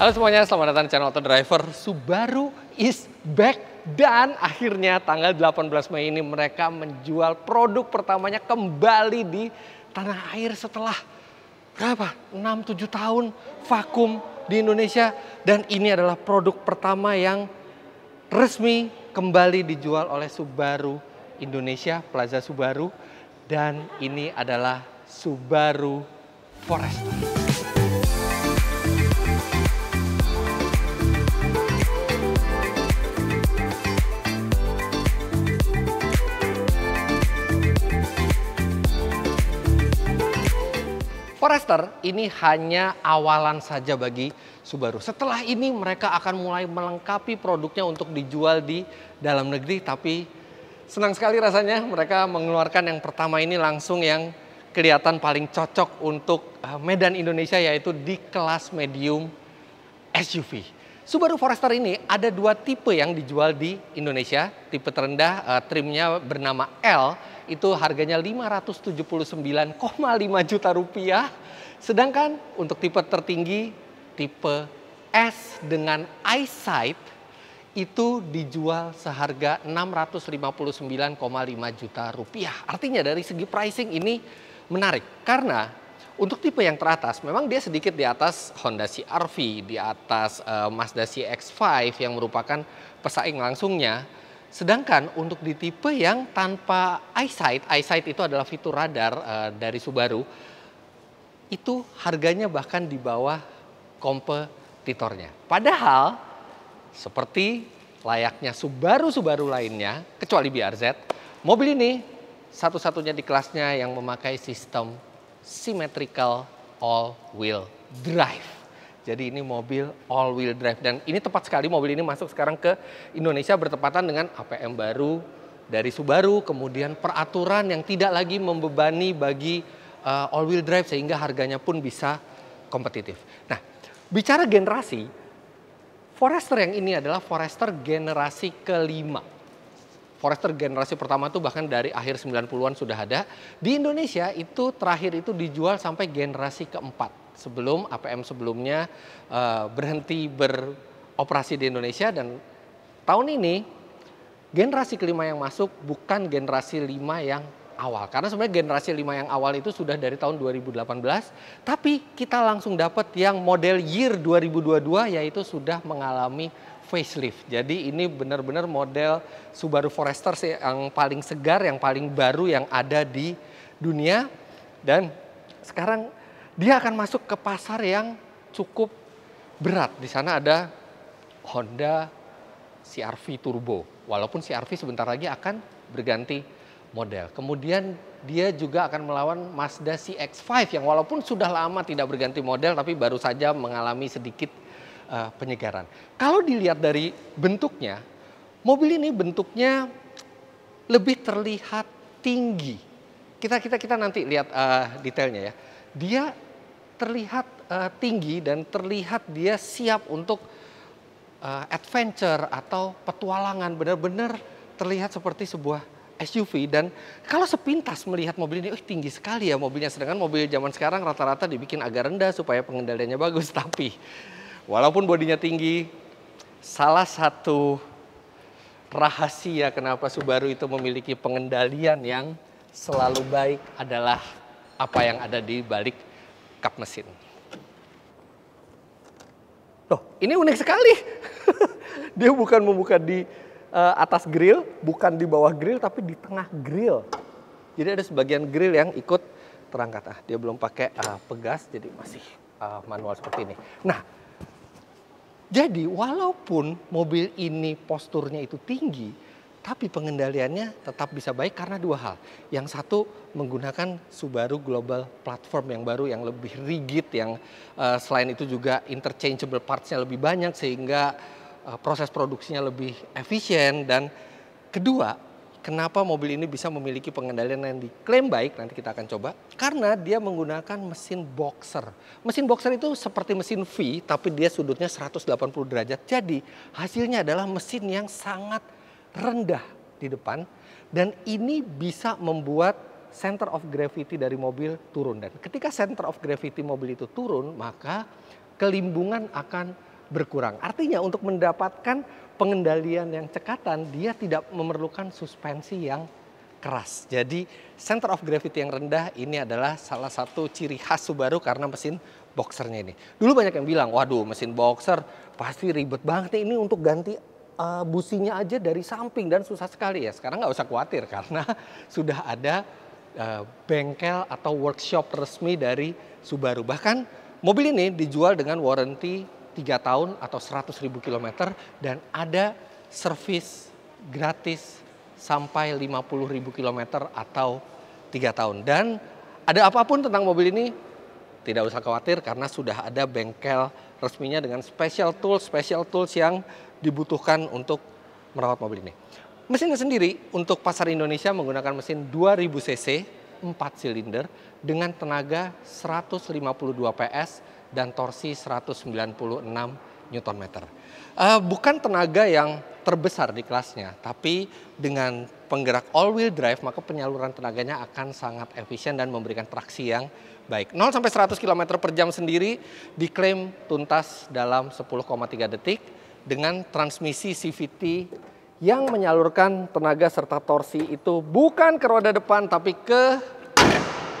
Halo semuanya, selamat datang di channel Auto Driver. Subaru is back dan akhirnya tanggal 18 Mei ini mereka menjual produk pertamanya kembali di tanah air setelah berapa? 6-7 tahun vakum di Indonesia, dan ini adalah produk pertama yang resmi kembali dijual oleh Subaru Indonesia, Plaza Subaru, dan ini adalah Subaru Forester. Forester ini hanya awalan saja bagi Subaru. Setelah ini mereka akan mulai melengkapi produknya untuk dijual di dalam negeri. Tapi senang sekali rasanya mereka mengeluarkan yang pertama ini langsung yang kelihatan paling cocok untuk medan Indonesia, yaitu di kelas medium SUV. Subaru Forester ini ada dua tipe yang dijual di Indonesia. Tipe terendah trimnya bernama L, itu harganya 579,5 juta rupiah. Sedangkan untuk tipe tertinggi, tipe S dengan EyeSight, itu dijual seharga 659,5 juta rupiah. Artinya dari segi pricing ini menarik, karena untuk tipe yang teratas memang dia sedikit di atas Honda CR-V, di atas Mazda CX-5 yang merupakan pesaing langsungnya. Sedangkan untuk di tipe yang tanpa EyeSight itu adalah fitur radar dari Subaru, itu harganya bahkan di bawah kompetitornya. Padahal seperti layaknya Subaru lainnya, kecuali BRZ, mobil ini satu-satunya di kelasnya yang memakai sistem symmetrical all-wheel drive. Jadi ini mobil all-wheel drive, dan ini tepat sekali mobil ini masuk sekarang ke Indonesia bertepatan dengan APM baru dari Subaru, kemudian peraturan yang tidak lagi membebani bagi all-wheel drive sehingga harganya pun bisa kompetitif. Nah, bicara generasi, Forester yang ini adalah Forester generasi kelima. Forester generasi pertama itu bahkan dari akhir 90-an sudah ada. Di Indonesia itu terakhir itu dijual sampai generasi keempat. Sebelum APM sebelumnya berhenti beroperasi di Indonesia, dan tahun ini generasi kelima yang masuk bukan generasi 5 yang awal. Karena sebenarnya generasi 5 yang awal itu sudah dari tahun 2018, tapi kita langsung dapat yang model year 2022, yaitu sudah mengalami facelift. Jadi ini benar-benar model Subaru Forester yang paling segar, yang paling baru yang ada di dunia, dan sekarang dia akan masuk ke pasar yang cukup berat. Di sana ada Honda CR-V Turbo, walaupun CR-V sebentar lagi akan berganti model. Kemudian dia juga akan melawan Mazda CX-5 yang walaupun sudah lama tidak berganti model, tapi baru saja mengalami sedikit penyegaran. Kalau dilihat dari bentuknya, mobil ini bentuknya lebih terlihat tinggi. Kita nanti lihat detailnya ya. Dia terlihat tinggi dan terlihat dia siap untuk adventure atau petualangan, benar-benar terlihat seperti sebuah SUV. Dan kalau sepintas melihat mobil ini, tinggi sekali ya mobilnya. Sedangkan mobil zaman sekarang rata-rata dibikin agak rendah supaya pengendaliannya bagus. Tapi walaupun bodinya tinggi, salah satu rahasia kenapa Subaru itu memiliki pengendalian yang selalu baik adalah apa yang ada di balik kap mesin. Loh, ini unik sekali. Dia bukan membuka di atas grill, bukan di bawah grill, tapi di tengah grill. Jadi ada sebagian grill yang ikut terangkat. Dia belum pakai pegas, jadi masih manual seperti ini. Nah, jadi walaupun mobil ini posturnya itu tinggi, tapi pengendaliannya tetap bisa baik karena dua hal. Yang satu, menggunakan Subaru Global Platform yang baru, yang lebih rigid, yang selain itu juga interchangeable parts-nya lebih banyak sehingga proses produksinya lebih efisien. Dan kedua, kenapa mobil ini bisa memiliki pengendalian yang diklaim baik, nanti kita akan coba, karena dia menggunakan mesin boxer. Mesin boxer itu seperti mesin V, tapi dia sudutnya 180 derajat. Jadi hasilnya adalah mesin yang sangat rendah di depan, dan ini bisa membuat center of gravity dari mobil turun. Dan ketika center of gravity mobil itu turun, maka kelimbungan akan berkurang. Artinya untuk mendapatkan pengendalian yang cekatan, dia tidak memerlukan suspensi yang keras. Jadi center of gravity yang rendah ini adalah salah satu ciri khas Subaru karena mesin boxernya ini. Dulu banyak yang bilang, waduh mesin boxer pasti ribet banget nih, ini untuk ganti businya aja dari samping dan susah sekali ya. Sekarang nggak usah khawatir karena sudah ada bengkel atau workshop resmi dari Subaru. Bahkan mobil ini dijual dengan warranty 3 tahun atau 100.000 km dan ada servis gratis sampai 50.000 km atau 3 tahun. Dan ada apapun tentang mobil ini, tidak usah khawatir karena sudah ada bengkel resminya dengan special tools yang dibutuhkan untuk merawat mobil ini. Mesinnya sendiri untuk pasar Indonesia menggunakan mesin 2000 cc 4 silinder dengan tenaga 152 PS dan torsi 196 Nm. Bukan tenaga yang terbesar di kelasnya, tapi dengan penggerak all-wheel drive maka penyaluran tenaganya akan sangat efisien dan memberikan traksi yang baik. 0 sampai 100 km per jam sendiri diklaim tuntas dalam 10,3 detik dengan transmisi CVT yang menyalurkan tenaga serta torsi itu bukan ke roda depan tapi ke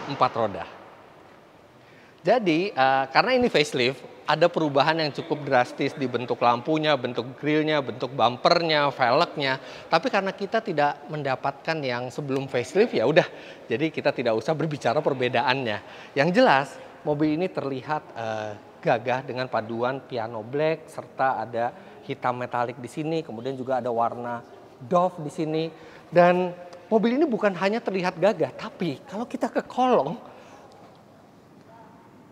4 roda. Jadi karena ini facelift, ada perubahan yang cukup drastis di bentuk lampunya, bentuk grillnya, bentuk bumpernya, velgnya. Tapi karena kita tidak mendapatkan yang sebelum facelift ya udah. Jadi kita tidak usah berbicara perbedaannya. Yang jelas mobil ini terlihat gagah dengan paduan piano black serta ada hitam metalik di sini, kemudian juga ada warna doff di sini. Dan mobil ini bukan hanya terlihat gagah, tapi kalau kita ke kolong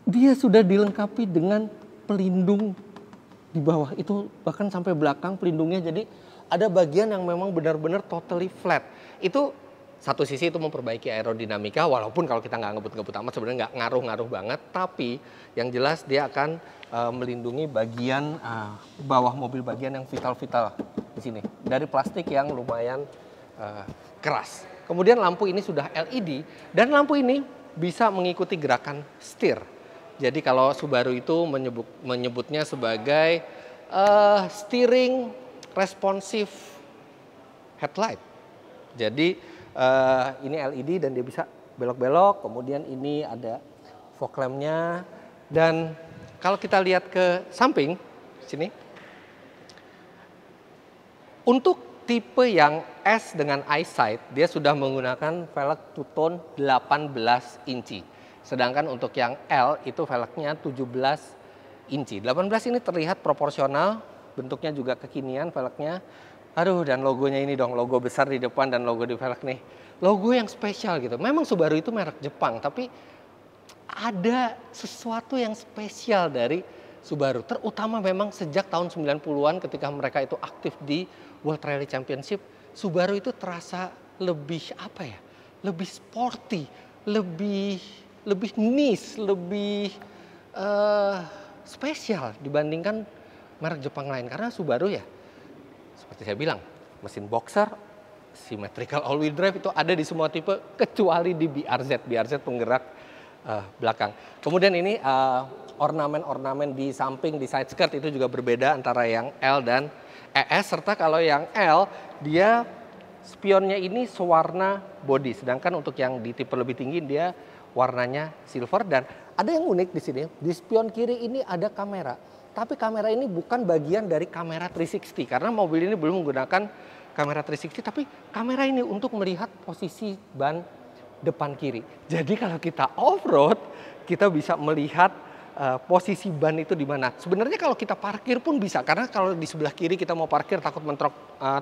dia sudah dilengkapi dengan pelindung di bawah itu, bahkan sampai belakang pelindungnya. Jadi ada bagian yang memang benar-benar totally flat. Itu satu sisi itu memperbaiki aerodinamika, walaupun kalau kita nggak ngebut-ngebut amat sebenarnya nggak ngaruh-ngaruh banget. Tapi yang jelas dia akan melindungi bagian bawah mobil, bagian yang vital-vital di sini dari plastik yang lumayan keras. Kemudian lampu ini sudah LED dan lampu ini bisa mengikuti gerakan setir. Jadi kalau Subaru itu menyebutnya sebagai steering responsive headlight. Jadi ini LED dan dia bisa belok-belok. Kemudian ini ada fog lamp-nya. Dan kalau kita lihat ke samping sini, untuk tipe yang S dengan EyeSight, dia sudah menggunakan velg two-tone 18 inci. Sedangkan untuk yang L itu velgnya 17 inci. 18 ini terlihat proporsional, bentuknya juga kekinian velgnya. Aduh, dan logonya ini dong, logo besar di depan dan logo di velg nih. Logo yang spesial gitu. Memang Subaru itu merek Jepang, tapi ada sesuatu yang spesial dari Subaru. Terutama memang sejak tahun 90-an ketika mereka itu aktif di World Rally Championship, Subaru itu terasa lebih apa ya? Lebih sporty, lebih niche, lebih spesial dibandingkan merek Jepang lain. Karena Subaru ya, seperti saya bilang, mesin boxer, symmetrical all-wheel drive itu ada di semua tipe kecuali di BRZ penggerak belakang. Kemudian ini ornamen-ornamen di samping, di side skirt itu juga berbeda antara yang L dan ES. Serta kalau yang L, dia spionnya ini sewarna body. Sedangkan untuk yang di tipe lebih tinggi dia warnanya silver. Dan ada yang unik di sini, di spion kiri ini ada kamera. Tapi kamera ini bukan bagian dari kamera 360 karena mobil ini belum menggunakan kamera 360, tapi kamera ini untuk melihat posisi ban depan kiri. Jadi kalau kita off-road, kita bisa melihat posisi ban itu di mana. Sebenarnya kalau kita parkir pun bisa, karena kalau di sebelah kiri kita mau parkir takut mentrok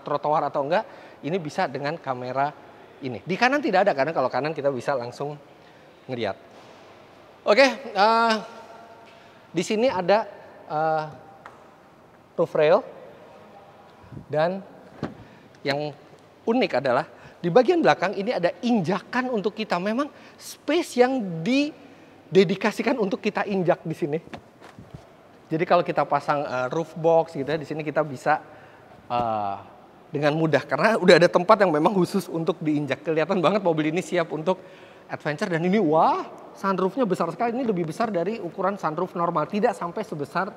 trotoar atau enggak, ini bisa dengan kamera ini. Di kanan tidak ada, karena kalau kanan kita bisa langsung ngeliat. Oke, di sini ada roof rail, dan yang unik adalah di bagian belakang ini ada injakan untuk kita. Memang space yang didedikasikan untuk kita injak di sini. Jadi kalau kita pasang roof box gitu ya, di sini kita bisa dengan mudah karena udah ada tempat yang memang khusus untuk diinjak. Kelihatan banget mobil ini siap untuk adventure. Dan ini wah, sunroofnya besar sekali. Ini lebih besar dari ukuran sunroof normal, tidak sampai sebesar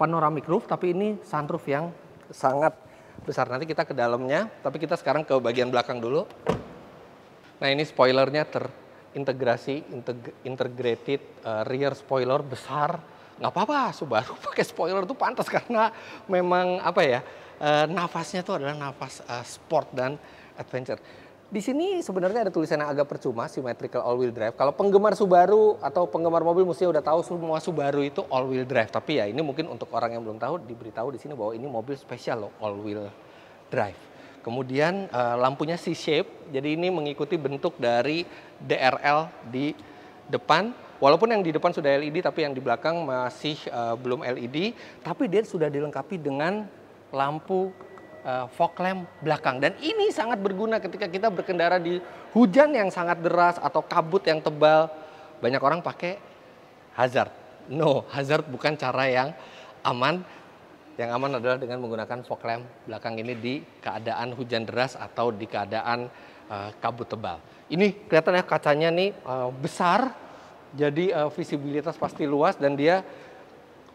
panoramic roof, tapi ini sunroof yang sangat besar. Nanti kita ke dalamnya, tapi kita sekarang ke bagian belakang dulu. Nah, ini spoilernya terintegrasi, integrated rear spoiler besar. Nggak apa-apa, Subaru pakai spoiler itu pantas karena memang apa ya, nafasnya itu adalah nafas sport dan adventure. Di sini sebenarnya ada tulisan yang agak percuma, symmetrical all-wheel drive. Kalau penggemar Subaru atau penggemar mobil mesti udah tahu semua Subaru itu all-wheel drive. Tapi ya ini mungkin untuk orang yang belum tahu, diberitahu di sini bahwa ini mobil spesial loh, all-wheel drive. Kemudian lampunya C-shape, jadi ini mengikuti bentuk dari DRL di depan. Walaupun yang di depan sudah LED, tapi yang di belakang masih belum LED. Tapi dia sudah dilengkapi dengan lampu fog lamp belakang, dan ini sangat berguna ketika kita berkendara di hujan yang sangat deras atau kabut yang tebal. Banyak orang pakai hazard. No, hazard bukan cara yang aman. Yang aman adalah dengan menggunakan fog lamp belakang ini di keadaan hujan deras atau di keadaan kabut tebal. Ini kelihatan ya kacanya nih besar, jadi visibilitas pasti luas, dan dia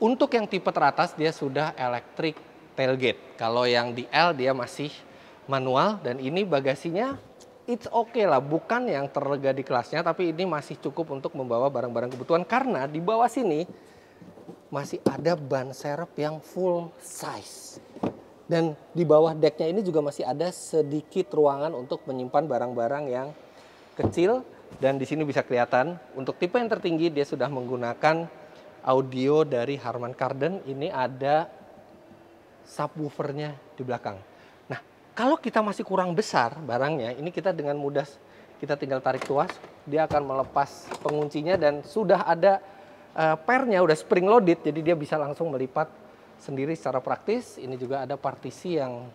untuk yang tipe teratas dia sudah electric tailgate. Kalau yang di L dia masih manual, dan ini bagasinya it's okay lah, bukan yang terlega di kelasnya, tapi ini masih cukup untuk membawa barang-barang kebutuhan karena di bawah sini masih ada ban serep yang full size. Dan di bawah decknya ini juga masih ada sedikit ruangan untuk menyimpan barang-barang yang kecil, dan di sini bisa kelihatan untuk tipe yang tertinggi dia sudah menggunakan audio dari Harman Kardon. Ini ada subwoofernya di belakang. Nah, kalau kita masih kurang besar barangnya, ini kita dengan mudah kita tinggal tarik tuas, dia akan melepas penguncinya dan sudah ada pernya, udah spring loaded, jadi dia bisa langsung melipat sendiri secara praktis. Ini juga ada partisi yang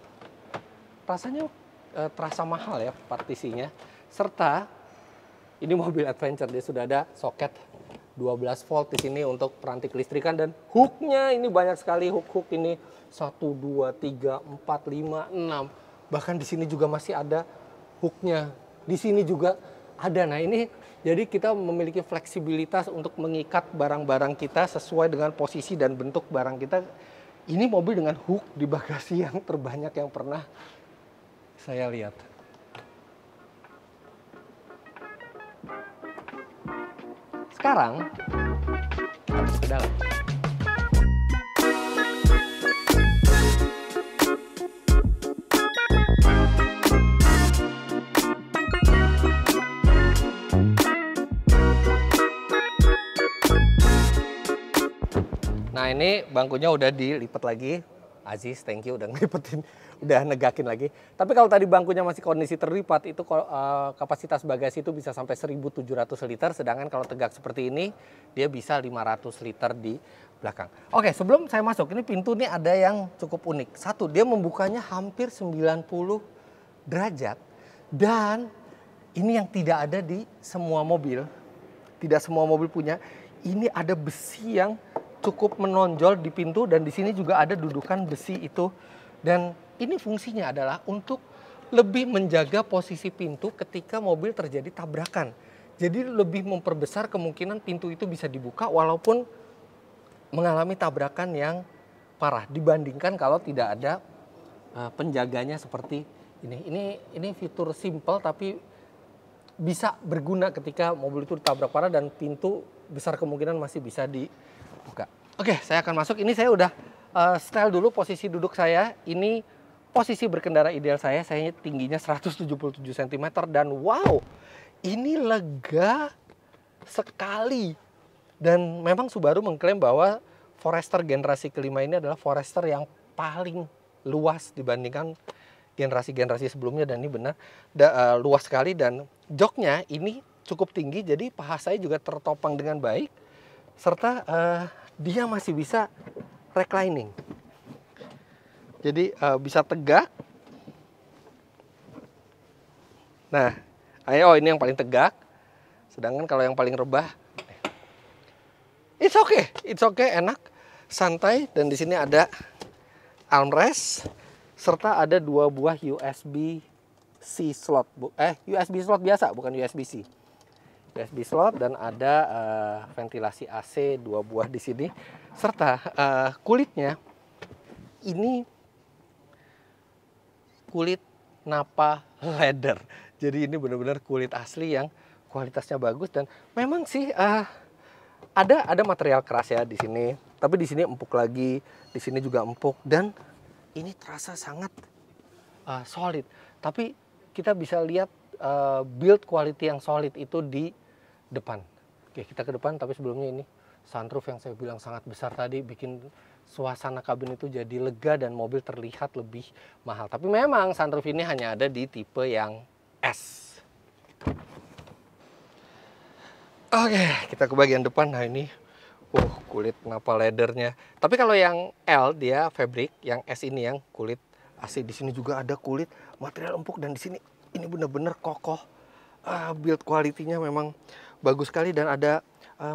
rasanya terasa mahal ya partisinya. Serta ini mobil adventure, dia sudah ada soket 12 volt di sini untuk peranti kelistrikan, dan hooknya ini banyak sekali, hook ini 1, 2, 3, 4, 5, 6. Bahkan di sini juga masih ada hooknya. Di sini juga ada. Nah, ini jadi kita memiliki fleksibilitas untuk mengikat barang-barang kita sesuai dengan posisi dan bentuk barang kita. Ini mobil dengan hook di bagasi yang terbanyak yang pernah saya lihat. Sekarang kita masuk ke dalam. Nah, ini bangkunya udah dilipat lagi. Aziz, thank you udah ngelipetin, udah negakin lagi. Tapi kalau tadi bangkunya masih kondisi terlipat, itu kapasitas bagasi itu bisa sampai 1.700 liter. Sedangkan kalau tegak seperti ini, dia bisa 500 liter di belakang. Oke, sebelum saya masuk, ini pintu ini ada yang cukup unik. Satu, dia membukanya hampir 90 derajat. Dan ini yang tidak ada di semua mobil. Tidak semua mobil punya. Ini ada besi yang cukup menonjol di pintu, dan di sini juga ada dudukan besi itu. Dan ini fungsinya adalah untuk lebih menjaga posisi pintu ketika mobil terjadi tabrakan. Jadi lebih memperbesar kemungkinan pintu itu bisa dibuka walaupun mengalami tabrakan yang parah dibandingkan kalau tidak ada penjaganya seperti ini. Ini fitur simple tapi bisa berguna ketika mobil itu ditabrak parah dan pintu besar kemungkinan masih bisa dibuka. Oke, saya akan masuk. Ini saya udah style dulu posisi duduk saya. Ini posisi berkendara ideal saya. Saya tingginya 177 cm dan wow, ini lega sekali. Dan memang Subaru mengklaim bahwa Forester generasi kelima ini adalah Forester yang paling luas dibandingkan generasi-generasi sebelumnya, dan ini benar luas sekali. Dan joknya ini cukup tinggi, jadi paha saya juga tertopang dengan baik, serta dia masih bisa reclining, jadi bisa tegak. Nah, ayo ini yang paling tegak, sedangkan kalau yang paling rebah, it's okay, enak, santai. Dan di sini ada armrest, serta ada 2 buah USB-C slot, USB slot biasa, bukan USB-C. USB slot, dan ada ventilasi AC 2 buah di sini. Serta kulitnya ini kulit Nappa leather. Jadi ini benar-benar kulit asli yang kualitasnya bagus, dan memang sih ada material keras ya di sini. Tapi di sini empuk lagi, di sini juga empuk, dan ini terasa sangat solid. Tapi kita bisa lihat build quality yang solid itu di depan. Oke, kita ke depan, tapi sebelumnya ini sunroof yang saya bilang sangat besar tadi bikin suasana kabin itu jadi lega dan mobil terlihat lebih mahal. Tapi memang sunroof ini hanya ada di tipe yang S. Oke, kita ke bagian depan. Nah ini, kulit Nappa leathernya. Tapi kalau yang L dia fabric, yang S ini yang kulit asli. Di sini juga ada kulit material empuk, dan di sini ini benar-benar kokoh. Build quality-nya memang bagus sekali, dan ada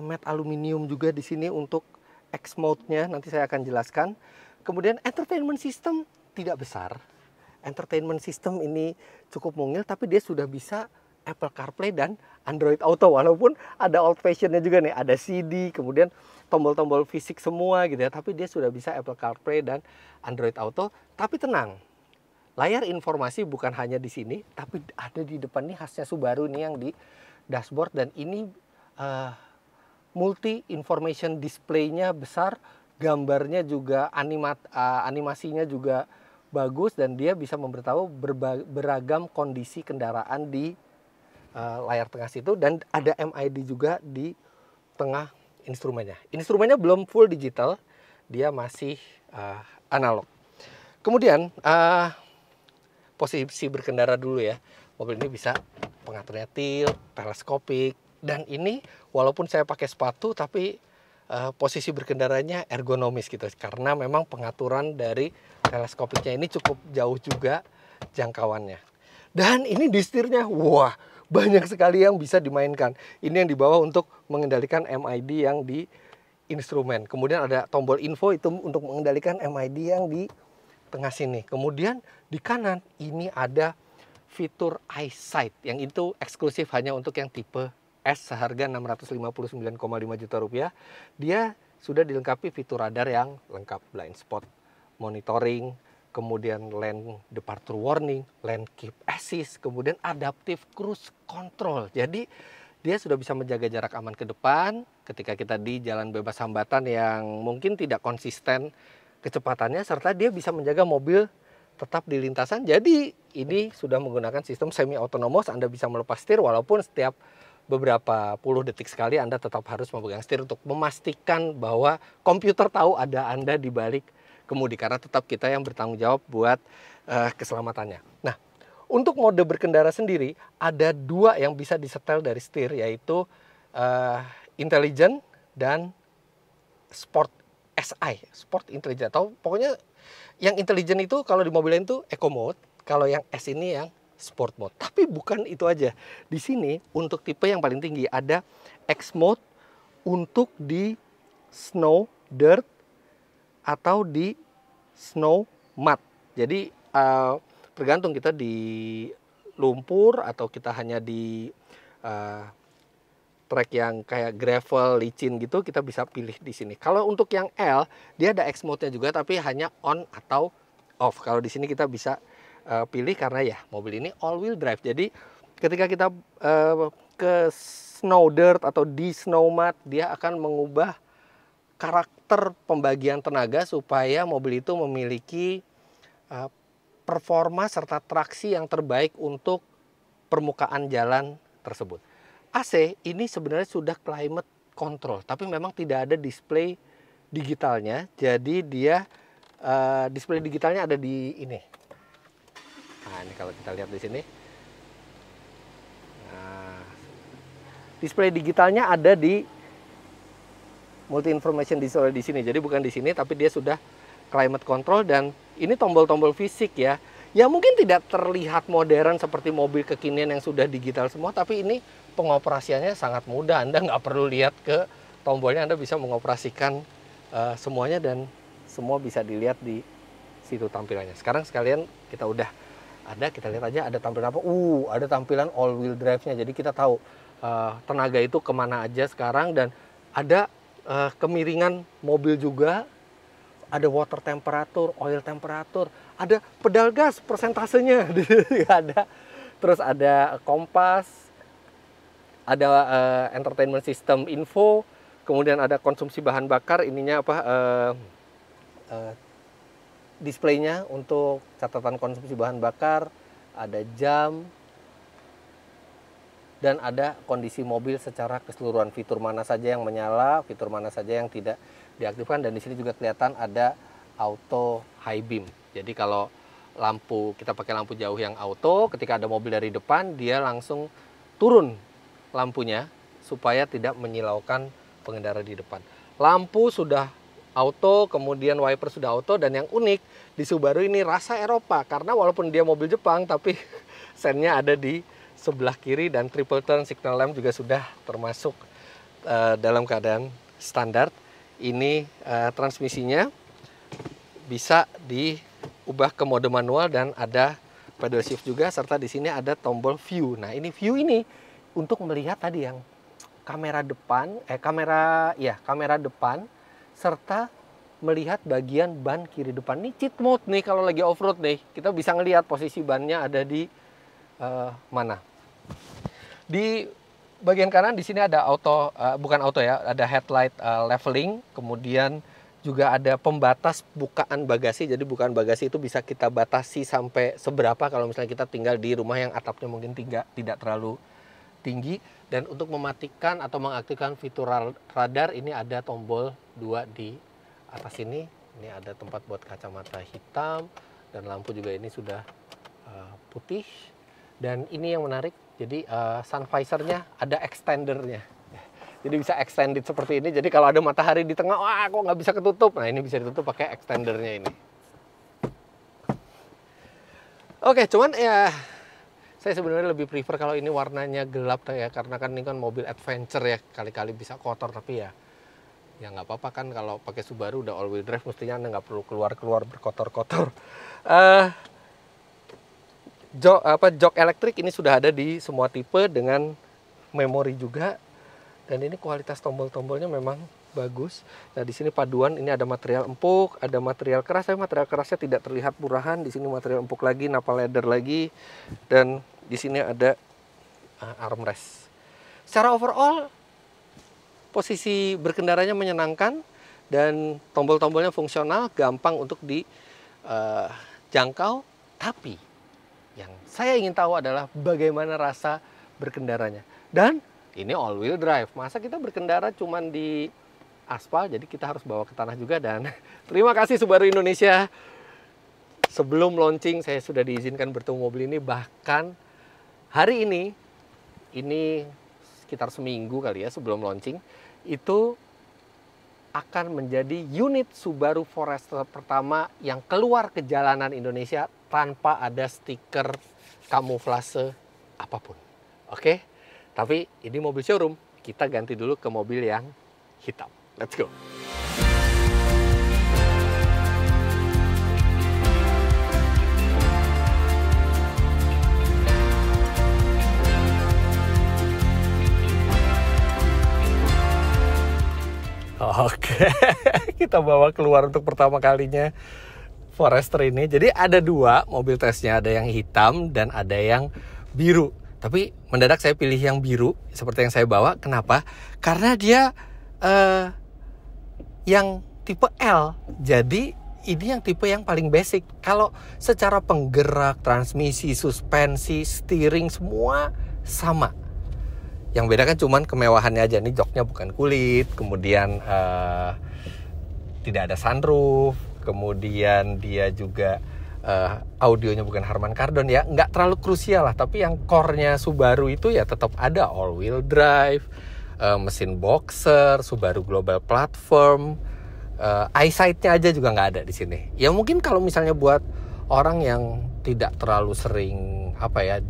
matte aluminium juga di sini untuk X mode-nya. Nanti saya akan jelaskan. Kemudian entertainment system tidak besar. Entertainment system ini cukup mungil, tapi dia sudah bisa Apple CarPlay dan Android Auto, walaupun ada old fashionnya juga nih, ada CD, kemudian tombol-tombol fisik semua gitu ya, tapi dia sudah bisa Apple CarPlay dan Android Auto. Tapi tenang, layar informasi bukan hanya di sini, tapi ada di depan nih, khasnya Subaru nih yang di dashboard, dan ini multi information display-nya besar, gambarnya juga animasinya juga bagus, dan dia bisa memberitahu beragam kondisi kendaraan di layar tengah situ, dan ada MID juga di tengah instrumennya. Instrumennya belum full digital, dia masih analog. Kemudian posisi berkendara dulu ya. Mobil ini bisa pengaturnya tilt, teleskopik, dan ini walaupun saya pakai sepatu tapi posisi berkendaranya ergonomis gitu, karena memang pengaturan dari teleskopiknya ini cukup jauh juga jangkauannya. Dan ini di setirnya, wah, banyak sekali yang bisa dimainkan. Ini yang di bawah untuk mengendalikan MID yang di instrumen. Kemudian ada tombol info itu untuk mengendalikan MID yang di tengah sini. Kemudian di kanan ini ada fitur EyeSight yang itu eksklusif hanya untuk yang tipe S seharga 659,5 juta rupiah. Dia sudah dilengkapi fitur radar yang lengkap, blind spot monitoring, kemudian lane departure warning, lane keep assist, kemudian adaptive cruise control. Jadi dia sudah bisa menjaga jarak aman ke depan ketika kita di jalan bebas hambatan yang mungkin tidak konsisten kecepatannya, serta dia bisa menjaga mobil tetap di lintasan. Jadi ini sudah menggunakan sistem semi autonomous. Anda bisa melepas setir walaupun setiap beberapa puluh detik sekali Anda tetap harus memegang setir untuk memastikan bahwa komputer tahu ada Anda di balik kemudi, karena tetap kita yang bertanggung jawab buat keselamatannya. Nah, untuk mode berkendara sendiri ada dua yang bisa disetel dari setir, yaitu Intelligent dan Sport SI, Sport Intelligent, atau pokoknya yang Intelligent itu kalau di mobil lain itu Eco Mode, kalau yang S ini yang Sport Mode. Tapi bukan itu aja. Di sini untuk tipe yang paling tinggi ada X Mode untuk di Snow, Dirt, atau di Snow Mud. Jadi tergantung kita di lumpur atau kita hanya di track yang kayak gravel, licin gitu, kita bisa pilih di sini. Kalau untuk yang L, dia ada X mode-nya juga, tapi hanya on atau off. Kalau di sini kita bisa pilih karena ya mobil ini all wheel drive. Jadi ketika kita ke snow dirt atau di snow mud, dia akan mengubah karakter pembagian tenaga supaya mobil itu memiliki performa serta traksi yang terbaik untuk permukaan jalan tersebut. AC ini sebenarnya sudah climate control, tapi memang tidak ada display digitalnya. Jadi dia display digitalnya ada di ini. Nah, ini kalau kita lihat di sini. Nah, display digitalnya ada di multi information display di sini. Jadi bukan di sini, tapi dia sudah climate control, dan ini tombol-tombol fisik ya. Ya mungkin tidak terlihat modern seperti mobil kekinian yang sudah digital semua, tapi ini pengoperasiannya sangat mudah. Anda nggak perlu lihat ke tombolnya, Anda bisa mengoperasikan semuanya, dan semua bisa dilihat di situ tampilannya. Sekarang sekalian kita udah ada, kita lihat aja ada tampilan apa. Ada tampilan all wheel drive-nya. Jadi kita tahu tenaga itu kemana aja sekarang, dan ada kemiringan mobil juga, ada water temperature, oil temperature, ada pedal gas persentasenya ada, terus ada kompas, ada entertainment system info, kemudian ada konsumsi bahan bakar, ininya apa, displaynya untuk catatan konsumsi bahan bakar, ada jam, dan ada kondisi mobil secara keseluruhan, fitur mana saja yang menyala, fitur mana saja yang tidak diaktifkan, dan di sini juga kelihatan ada auto high beam. Jadi kalau lampu, kita pakai lampu jauh yang auto, ketika ada mobil dari depan dia langsung turun lampunya supaya tidak menyilaukan pengendara di depan. Lampu sudah auto, kemudian wiper sudah auto, dan yang unik di Subaru ini rasa Eropa karena walaupun dia mobil Jepang tapi sennya ada di sebelah kiri, dan triple turn signal lamp juga sudah termasuk dalam keadaan standar. Ini transmisinya bisa diubah ke mode manual dan ada pedal shift juga, serta di sini ada tombol view. Nah, ini view ini untuk melihat tadi yang kamera depan, kamera depan, serta melihat bagian ban kiri depan. Ini cheat mode nih kalau lagi off-road nih, kita bisa ngelihat posisi bannya ada di mana. Di bagian kanan di sini ada auto, bukan auto ya, ada headlight leveling, kemudian juga ada pembatas bukaan bagasi. Jadi bukaan bagasi itu bisa kita batasi sampai seberapa kalau misalnya kita tinggal di rumah yang atapnya mungkin tidak terlalu tinggi. Dan untuk mematikan atau mengaktifkan fitur radar, ini ada tombol 2 di atas ini. Ini ada tempat buat kacamata hitam, dan lampu juga ini sudah putih. Dan ini yang menarik, jadi sun visor-nya ada extendernya. Jadi bisa extended seperti ini. Jadi kalau ada matahari di tengah, wah kok nggak bisa ketutup. Nah, ini bisa ditutup pakai extendernya ini. Oke, cuman ya saya sebenarnya lebih prefer kalau ini warnanya gelap ya, karena kan ini kan mobil adventure ya, kali-kali bisa kotor. Tapi ya nggak apa-apa kan, kalau pakai Subaru udah all wheel drive, mestinya Anda nggak perlu keluar berkotor-kotor. Jok elektrik ini sudah ada di semua tipe dengan memori juga, dan ini kualitas tombol-tombolnya memang bagus. Nah, di sini paduan, ini ada material empuk, ada material keras. Tapi material kerasnya tidak terlihat murahan. Di sini material empuk lagi, napa leather lagi, dan di sini ada armrest. Secara overall posisi berkendaranya menyenangkan, dan tombol-tombolnya fungsional, gampang untuk dijangkau. Tapi yang saya ingin tahu adalah bagaimana rasa berkendaranya. Dan ini all wheel drive. Masa kita berkendara cuman di aspal, jadi kita harus bawa ke tanah juga. Dan terima kasih Subaru Indonesia. Sebelum launching saya sudah diizinkan bertemu mobil ini. Bahkan hari ini sekitar seminggu kali ya sebelum launching, itu akan menjadi unit Subaru Forester pertama yang keluar ke jalanan Indonesia tanpa ada stiker kamuflase apapun. Oke, tapi ini mobil showroom. Kita ganti dulu ke mobil yang hitam. Let's go. Oke, kita bawa keluar untuk pertama kalinya Forester ini. Jadi ada dua mobil tesnya, ada yang hitam dan ada yang biru. Tapi mendadak saya pilih yang biru seperti yang saya bawa. Kenapa? Karena dia yang tipe L. Jadi ini yang tipe yang paling basic. Kalau secara penggerak, transmisi, suspensi, steering semua sama. Yang beda kan cuman kemewahannya aja. Nih joknya bukan kulit, kemudian tidak ada sunroof, kemudian dia juga audionya bukan Harman Kardon ya, nggak terlalu krusial lah. Tapi yang core-nya Subaru itu ya tetap ada all wheel drive, mesin boxer, Subaru Global Platform, eyesight-nya aja juga nggak ada di sini. Ya mungkin kalau misalnya buat orang yang tidak terlalu sering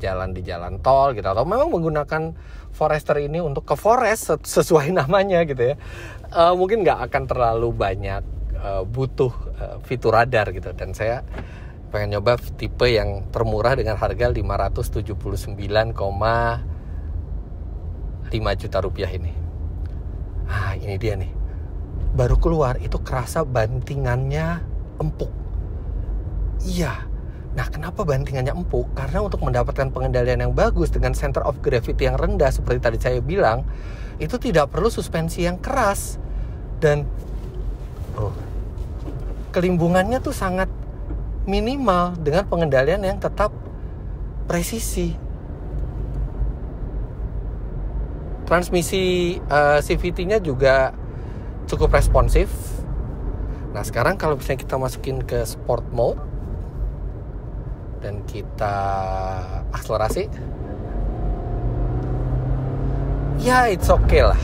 jalan di jalan tol gitu, atau memang menggunakan Forester ini untuk ke forest sesuai namanya gitu ya, mungkin nggak akan terlalu banyak butuh fitur radar gitu. Dan saya pengen nyoba tipe yang termurah dengan harga 579,5 juta rupiah ini. Ini dia nih, baru keluar itu kerasa bantingannya empuk. Iya. Nah, kenapa bantingannya empuk? Karena untuk mendapatkan pengendalian yang bagus dengan center of gravity yang rendah seperti tadi saya bilang, itu tidak perlu suspensi yang keras. Dan kelimbungannya tuh sangat minimal dengan pengendalian yang tetap presisi. Transmisi CVT-nya juga cukup responsif. Nah, sekarang kalau misalnya kita masukin ke sport mode dan kita akselerasi, ya it's okay lah.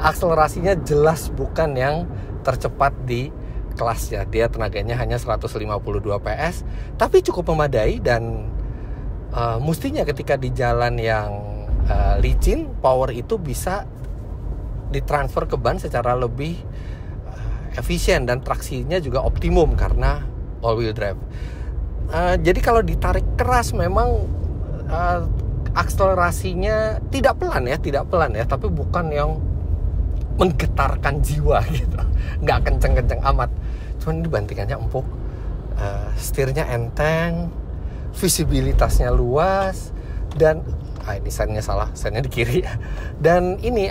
Akselerasinya jelas bukan yang tercepat di kelasnya. Dia tenaganya hanya 152 PS, tapi cukup memadai. Dan mestinya ketika di jalan yang licin, power itu bisa ditransfer ke ban secara lebih efisien dan traksinya juga optimum karena all wheel drive. Jadi kalau ditarik keras memang akselerasinya tidak pelan ya, tapi bukan yang menggetarkan jiwa gitu, nggak kenceng-kenceng amat. Cuman ini bantingannya empuk, setirnya enteng, visibilitasnya luas, dan ini sennya salah, sennya di kiri. Dan ini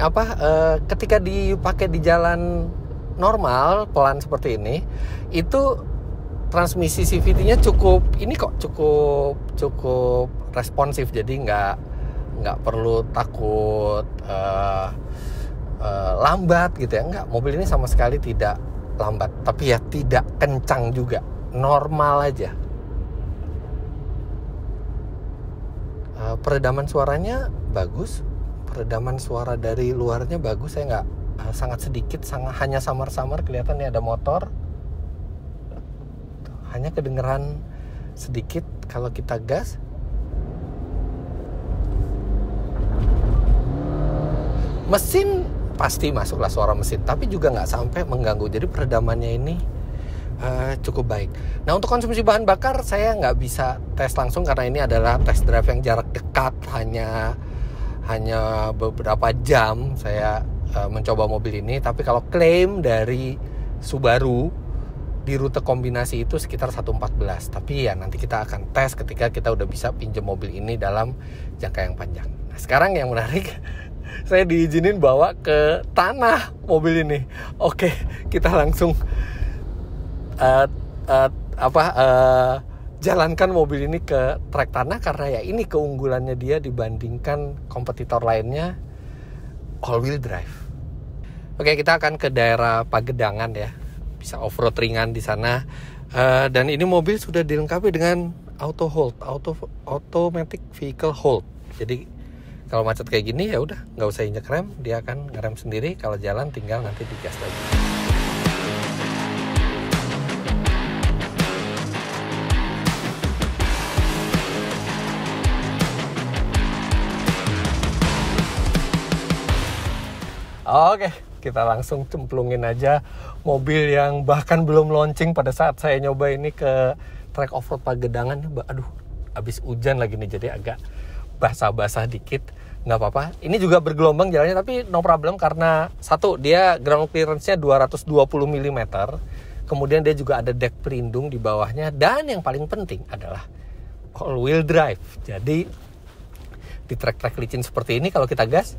ketika dipakai di jalan normal pelan seperti ini, itu transmisi CVT-nya cukup responsif. Jadi nggak perlu takut lambat gitu ya. Enggak, mobil ini sama sekali tidak lambat, tapi ya tidak kencang juga, normal aja. Peredaman suaranya bagus, peredaman suara dari luarnya bagus. Saya nggak sangat sedikit, hanya samar-samar kelihatan nih ada motor, hanya kedengeran sedikit kalau kita gas. Mesin pasti masuklah suara mesin, tapi juga nggak sampai mengganggu. Jadi peredamannya ini cukup baik. Nah, untuk konsumsi bahan bakar saya nggak bisa tes langsung karena ini adalah test drive yang jarak dekat, hanya beberapa jam saya mencoba mobil ini. Tapi kalau klaim dari Subaru di rute kombinasi itu sekitar 1.14. Tapi ya nanti kita akan tes ketika kita udah bisa pinjam mobil ini dalam jangka yang panjang. Nah, sekarang yang menarik, saya diizinin bawa ke tanah mobil ini. Oke, kita langsung jalankan mobil ini ke trek tanah karena ya ini keunggulannya dia dibandingkan kompetitor lainnya, all wheel drive. Oke, kita akan ke daerah Pagedangan ya, bisa off road ringan di sana. Dan ini mobil sudah dilengkapi dengan auto hold, automatic vehicle hold. Jadi kalau macet kayak gini ya udah nggak usah injek rem, dia akan ngerem sendiri. Kalau jalan tinggal nanti digas lagi. Oke, kita langsung cemplungin aja mobil yang bahkan belum launching pada saat saya nyoba ini ke trek off-road Pagedangan. Aduh, habis hujan lagi nih, jadi agak basah-basah dikit. Nggak apa-apa, ini juga bergelombang jalannya, tapi no problem karena satu, dia ground clearance-nya 220 mm. Kemudian dia juga ada deck pelindung di bawahnya. Dan yang paling penting adalah all-wheel drive. Jadi di trek-trek licin seperti ini kalau kita gas,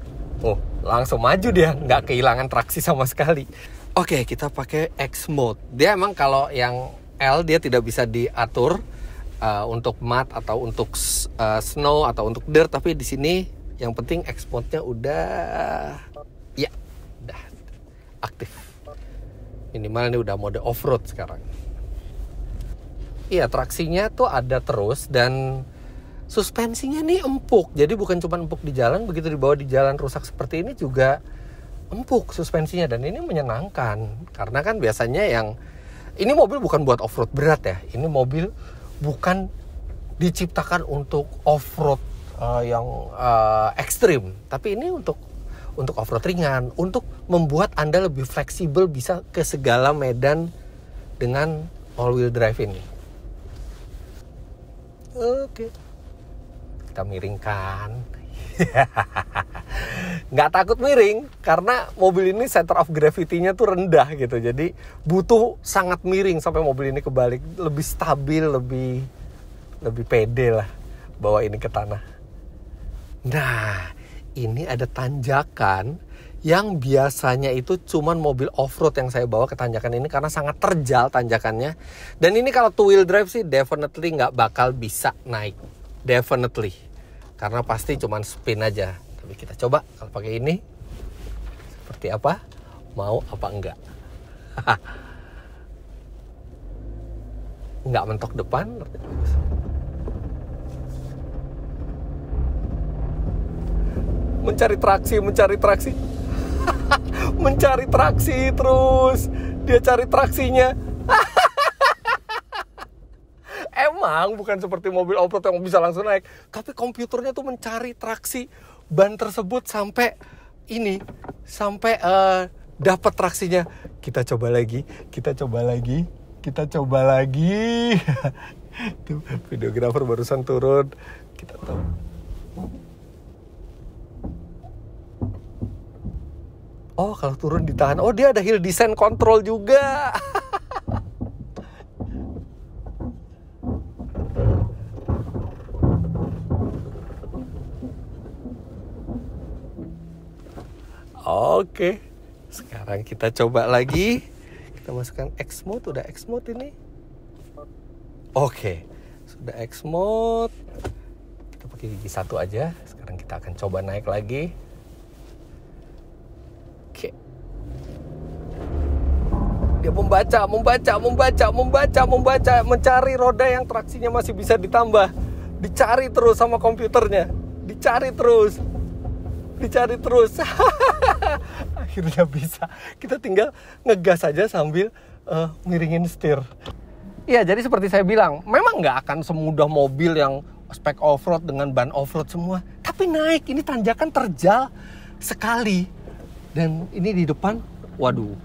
langsung maju dia, nggak kehilangan traksi sama sekali. Oke, kita pakai X mode. Dia emang kalau yang L dia tidak bisa diatur untuk mud atau untuk snow atau untuk dirt, tapi di sini yang penting X mode-nya udah aktif. Minimal ini udah mode off-road sekarang. Iya, traksinya tuh ada terus dan suspensinya nih empuk. Jadi bukan cuma empuk di jalan, begitu dibawa di jalan rusak seperti ini juga empuk suspensinya. Dan ini menyenangkan karena kan biasanya ini mobil bukan buat off-road berat ya. Ini mobil bukan diciptakan untuk off-road yang ekstrim, tapi ini untuk off-road ringan, untuk membuat Anda lebih fleksibel bisa ke segala medan dengan all-wheel drive ini. Oke. Kita miringkan. nggak takut miring karena mobil ini center of gravity-nya tuh rendah gitu. Jadi butuh sangat miring sampai mobil ini kebalik, lebih stabil, lebih pede lah bawa ini ke tanah. Nah, ini ada tanjakan yang biasanya itu cuman mobil off-road yang saya bawa ke tanjakan ini karena sangat terjal tanjakannya. Dan ini kalau two wheel drive sih definitely nggak bakal bisa naik. Definitely. Karena pasti cuman spin aja. Tapi kita coba kalau pakai ini seperti apa? Mau apa enggak? Enggak mentok depan. Mencari traksi. Mencari traksi terus. Dia cari traksinya. Emang bukan seperti mobil off-road yang bisa langsung naik, tapi komputernya tuh mencari traksi ban tersebut sampai dapat traksinya. Kita coba lagi. Tuh, videografer barusan turun. Kita tahu. Oh, kalau turun ditahan. Oh, dia ada hill descent control juga. Oke. Sekarang kita coba lagi. Kita masukkan X mode. Udah X mode ini. Oke. Sudah X mode. Kita pakai gigi satu aja. Sekarang kita akan coba naik lagi. Oke. Dia membaca, mencari roda yang traksinya masih bisa ditambah. Dicari terus sama komputernya. Dicari terus. Akhirnya bisa. Kita tinggal ngegas aja sambil miringin setir. Iya, jadi seperti saya bilang, memang nggak akan semudah mobil yang spek off-road dengan ban off-road semua. Tapi naik, ini tanjakan terjal sekali. Dan ini di depan, waduh.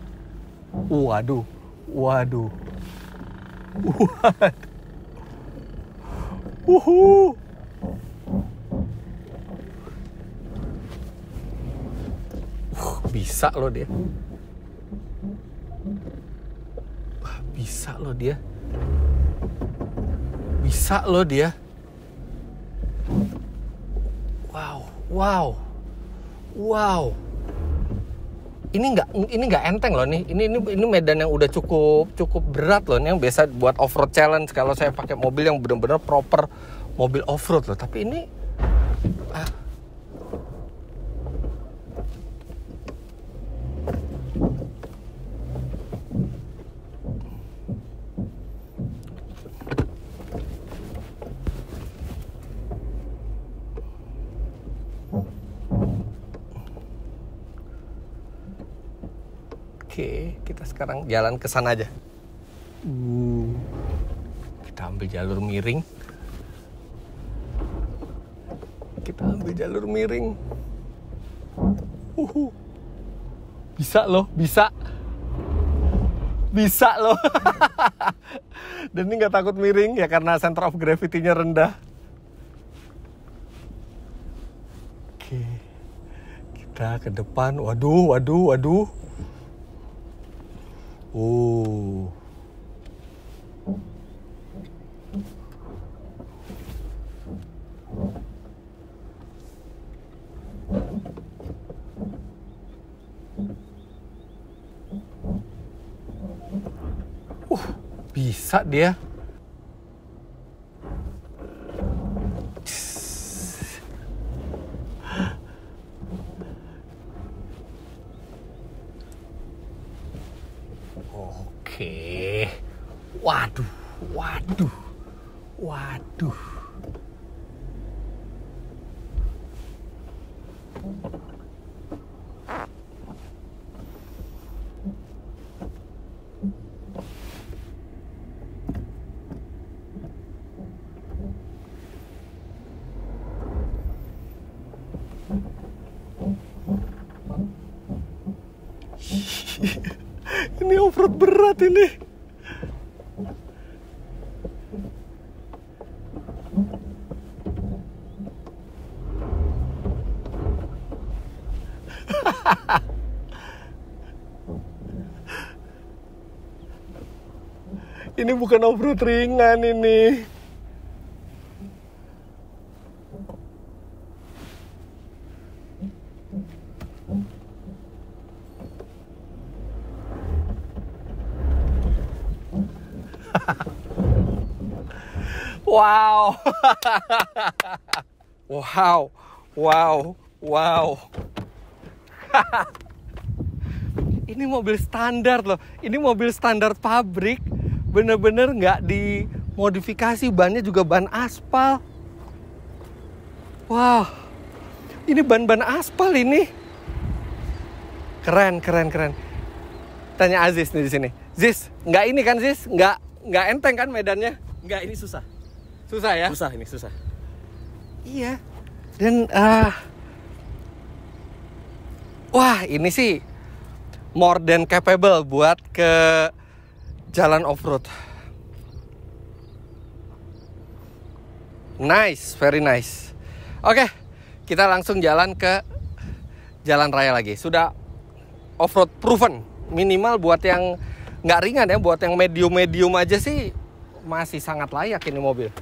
Bisa loh dia. Wow. Ini nggak enteng loh nih. Ini medan yang udah cukup berat loh. Ini yang biasa buat off-road challenge kalau saya pakai mobil yang benar-benar proper mobil off-road loh. Tapi ini Oke, kita sekarang jalan ke sana aja. Kita ambil jalur miring. Bisa loh. Dan ini nggak takut miring ya karena center of gravity-nya rendah. Oke, kita ke depan. Waduh. Bisa dia. Oke. Waduh. Ini off-road berat ini. Ini bukan off-road ringan ini. Wow. Wow. Ini mobil standar loh. Ini mobil standar pabrik. Bener-bener nggak dimodifikasi. Bannya juga ban aspal. Wow. Ini ban aspal ini. Keren. Tanya Aziz nih di sini. Ziz, nggak ini kan Ziz? Nggak enteng kan medannya? Enggak, ini susah. Susah ya? Susah. Iya. Dan wah, ini sih more than capable buat ke jalan off-road. Nice, very nice. Oke, kita langsung jalan ke jalan raya lagi. Sudah off-road proven. Minimal buat yang nggak ringan ya, buat yang medium aja sih masih sangat layak ini mobil.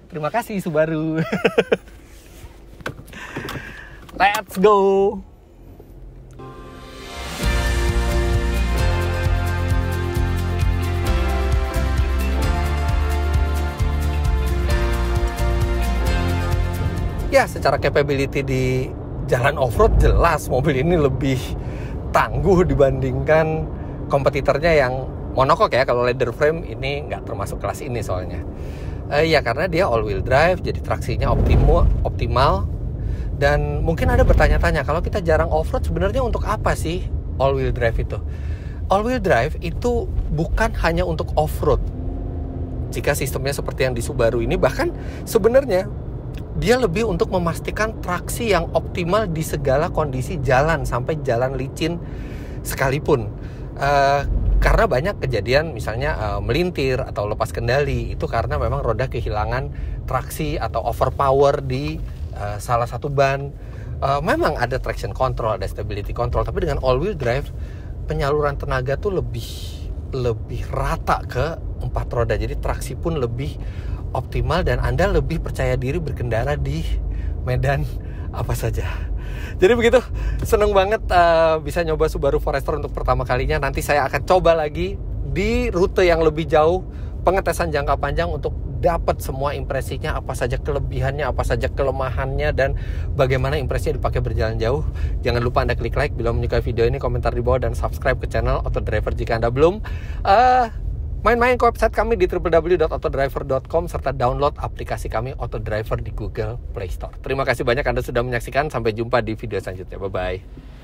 Terima kasih Subaru. Let's go. Ya, secara capability di jalan off-road jelas mobil ini lebih tangguh dibandingkan kompetitornya yang monokok ya. Kalau leather frame ini nggak termasuk kelas ini soalnya. Ya karena dia all wheel drive, jadi traksinya optimal. Dan mungkin ada bertanya-tanya, kalau kita jarang off-road sebenarnya untuk apa sih all wheel drive itu? All wheel drive itu bukan hanya untuk off-road. Jika sistemnya seperti yang di Subaru ini, bahkan sebenarnya dia lebih untuk memastikan traksi yang optimal di segala kondisi jalan, sampai jalan licin sekalipun. Karena banyak kejadian misalnya melintir atau lepas kendali, itu karena memang roda kehilangan traksi atau overpower di salah satu ban. Memang ada traction control, ada stability control, tapi dengan all wheel drive penyaluran tenaga tuh lebih rata ke 4 roda, jadi traksi pun lebih optimal dan Anda lebih percaya diri berkendara di medan apa saja. Jadi begitu, seneng banget bisa nyoba Subaru Forester untuk pertama kalinya. Nanti saya akan coba lagi di rute yang lebih jauh, pengetesan jangka panjang untuk dapat semua impresinya, apa saja kelebihannya, apa saja kelemahannya, dan bagaimana impresinya dipakai berjalan jauh. Jangan lupa Anda klik like bila menyukai video ini, komentar di bawah, dan subscribe ke channel Auto Driver jika Anda belum. Main-main ke website kami di www.autodriver.com serta download aplikasi kami Auto Driver di Google Play Store. Terima kasih banyak Anda sudah menyaksikan. Sampai jumpa di video selanjutnya. Bye-bye.